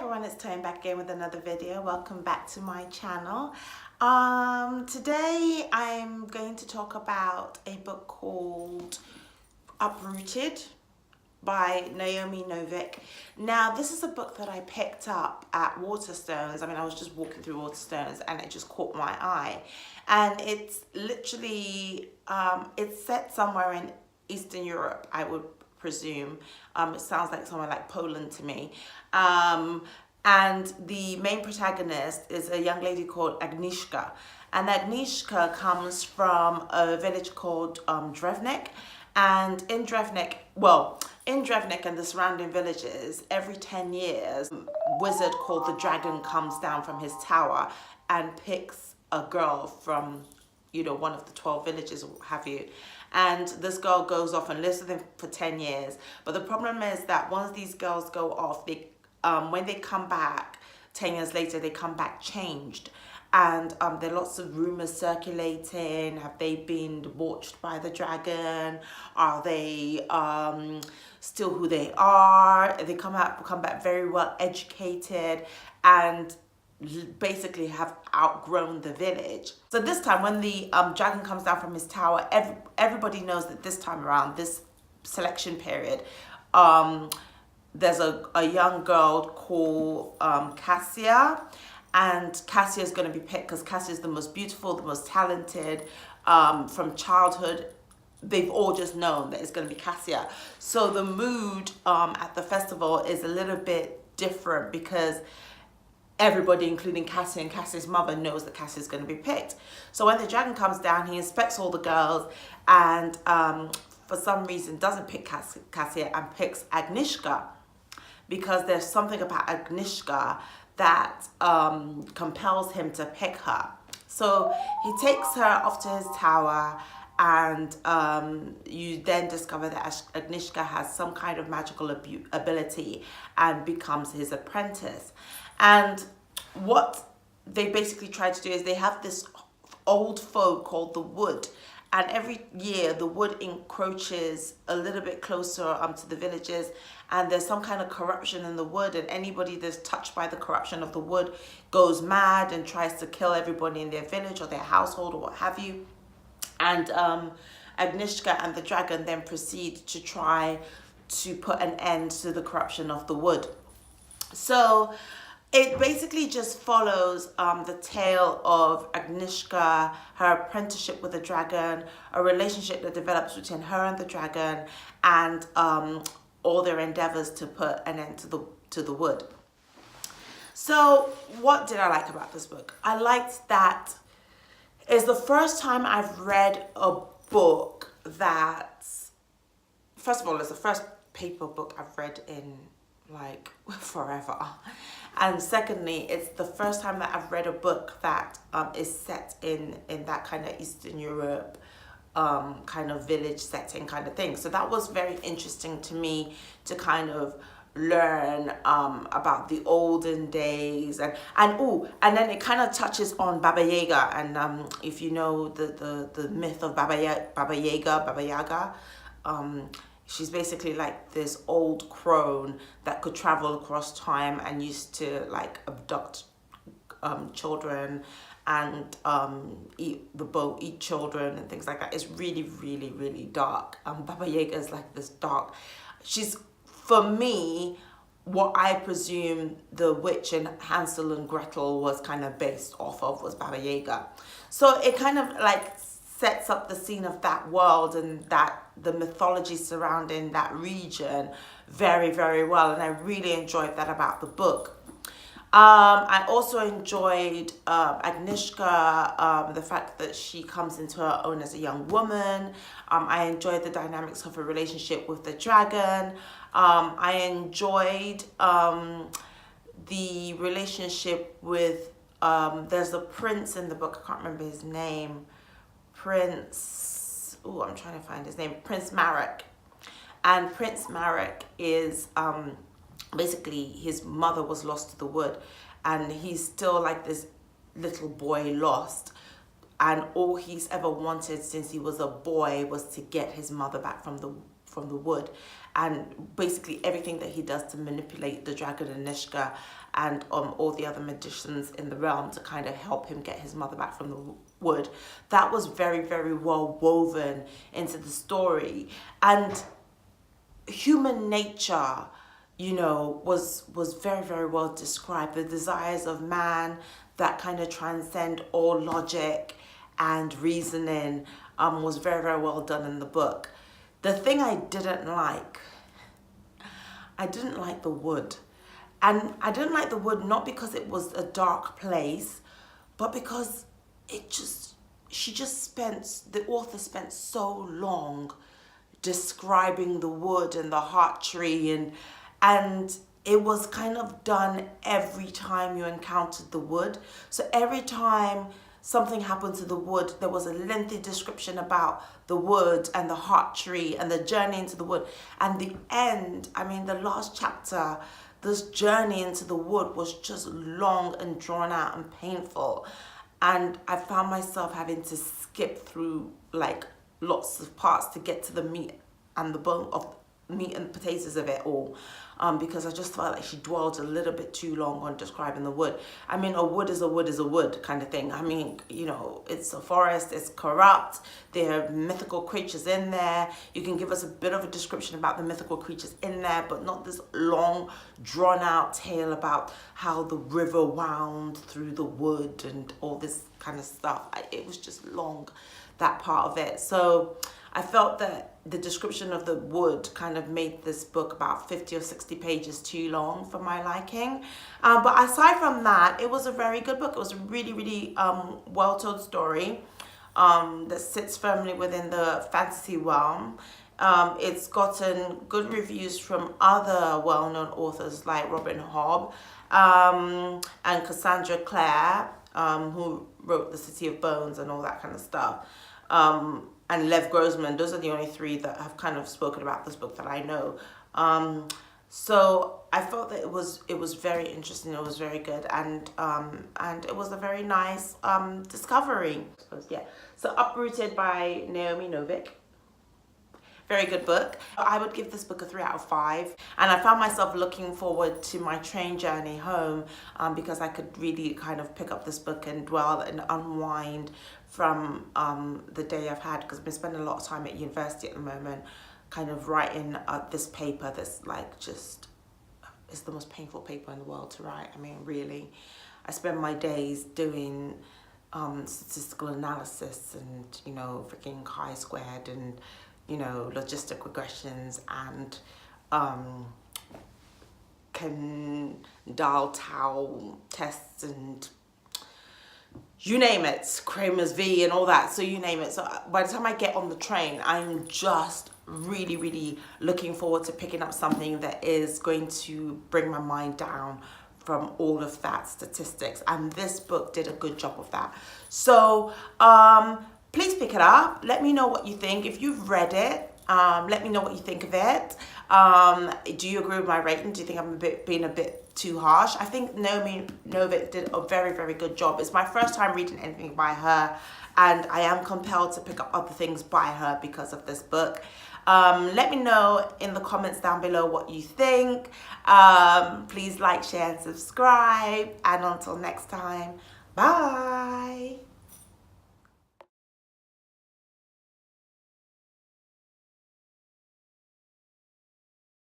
everyone, it's Tone back again with another video. Welcome back to my channel. Today I'm going to talk about a book called Uprooted by Naomi Novik. Now this is a book that I picked up at Waterstones. I was just walking through Waterstones and it just caught my eye. And it's literally, it's set somewhere in Eastern Europe, I would presume. It sounds like somewhere like Poland to me. And the main protagonist is a young lady called Agnieszka. And Agnieszka comes from a village called Drewnik. And in Drewnik and the surrounding villages, every 10 years, a wizard called the Dragon comes down from his tower and picks a girl from, one of the 12 villages or what have you. And this girl goes off and lives with him for 10 years. But the problem is that once these girls go off, they, when they come back, 10 years later, they come back changed. And there are lots of rumors circulating. Have they been debauched by the dragon? Are they still who they are? They come back very well educated and basically have outgrown the village. So this time when the dragon comes down from his tower, everybody knows that this time around, this selection period, there's a young girl called Cassia, and Cassia is going to be picked because Cassia is the most beautiful, the most talented. From childhood, they've all just known that it's going to be Cassia. So the mood at the festival is a little bit different because everybody, including Cassia and Cassia's mother, knows that Cassia is going to be picked. So when the dragon comes down, he inspects all the girls and for some reason doesn't pick Cassia and picks Agnieszka, because there's something about Agnieszka that compels him to pick her. So he takes her off to his tower, and you then discover that Agnieszka has some kind of magical ability and becomes his apprentice. And what they basically try to do is they have this old foe called the wood. And every year the wood encroaches a little bit closer to the villages, and there's some kind of corruption in the wood, and anybody that's touched by the corruption of the wood goes mad and tries to kill everybody in their village or their household or what have you. And Agnieszka and the dragon then proceed to try to put an end to the corruption of the wood. So it basically just follows the tale of Agnieszka, her apprenticeship with the dragon, a relationship that develops between her and the dragon, and all their endeavors to put an end to the wood. So what did I like about this book? I liked that it's the first time I've read a book that, first of all, it's the first paper book I've read in like forever. And secondly, it's the first time that I've read a book that is set in that kind of Eastern Europe kind of village setting kind of thing. So that was very interesting to me to kind of learn about the olden days, and then it kind of touches on Baba Yaga. And if you know the myth of Baba Yaga, she's basically like this old crone that could travel across time and used to like abduct children and eat children and things like that. It's really, really, really dark. Baba Yaga is like this dark. She's, for me, what I presume the witch in Hansel and Gretel was kind of based off of was Baba Yaga. So it kind of like sets up the scene of that world and that the mythology surrounding that region very, very well, and I really enjoyed that about the book. I also enjoyed Agnieszka, the fact that she comes into her own as a young woman. I enjoyed the dynamics of her relationship with the dragon. I enjoyed the relationship with, there's a prince in the book, I can't remember his name. I'm trying to find his name, Prince Marek. And Prince Marek is basically, his mother was lost to the wood, and he's still like this little boy lost, and all he's ever wanted since he was a boy was to get his mother back from from the wood, and basically everything that he does to manipulate the dragon and Nishka and all the other magicians in the realm to kind of help him get his mother back from the wood. That was very, very well woven into the story. And human nature, you know, was very, very well described. The desires of man that kind of transcend all logic and reasoning was very, very well done in the book. The thing I didn't like the wood. And I didn't like the wood not because it was a dark place, but because the author spent so long describing the wood and the heart tree, and it was kind of done every time you encountered the wood. So every time something happened to the wood, there was a lengthy description about the wood and the heart tree and the journey into the wood. And the end, I mean, the last chapter, this journey into the wood was just long and drawn out and painful. And I found myself having to skip through like lots of parts to get to the meat and the bone of meat and potatoes of it all, because I just felt like she dwelled a little bit too long on describing the wood. I mean, a wood is a wood is a wood kind of thing. I mean, you know, it's a forest, it's corrupt, there are mythical creatures in there. You can give us a bit of a description about the mythical creatures in there, but not this long, drawn out tale about how the river wound through the wood and all this kind of stuff. It was just long, that part of it. So I felt that the description of the wood kind of made this book about 50 or 60 pages too long for my liking. But aside from that, it was a very good book. It was a really, really well-told story that sits firmly within the fantasy realm. It's gotten good reviews from other well-known authors like Robin Hobb and Cassandra Clare, who wrote The City of Bones and all that kind of stuff. And Lev Grossman. Those are the only three that have kind of spoken about this book that I know. So I felt that it was very interesting. It was very good, and it was a very nice discovery, I suppose. Yeah. So Uprooted by Naomi Novik. Very good book. I would give this book a 3 out of 5, and I found myself looking forward to my train journey home because I could really kind of pick up this book and dwell and unwind from the day I've had, because I've been spending a lot of time at university at the moment, kind of writing this paper that's like just, it's the most painful paper in the world to write. I mean, really, I spend my days doing statistical analysis and, you know, freaking chi-squared and, you know, logistic regressions and Kendall-Tau tests and you name it, Kramer's V and all that, so you name it. So by the time I get on the train, I'm just really, really looking forward to picking up something that is going to bring my mind down from all of that statistics. And this book did a good job of that. So please pick it up. Let me know what you think. If you've read it, let me know what you think of it. Do you agree with my rating? Do you think I'm being a bit too harsh? I think Naomi Novik did a very, very good job. It's my first time reading anything by her, and I am compelled to pick up other things by her because of this book. Let me know in the comments down below what you think. Please like, share, and subscribe. And until next time, bye.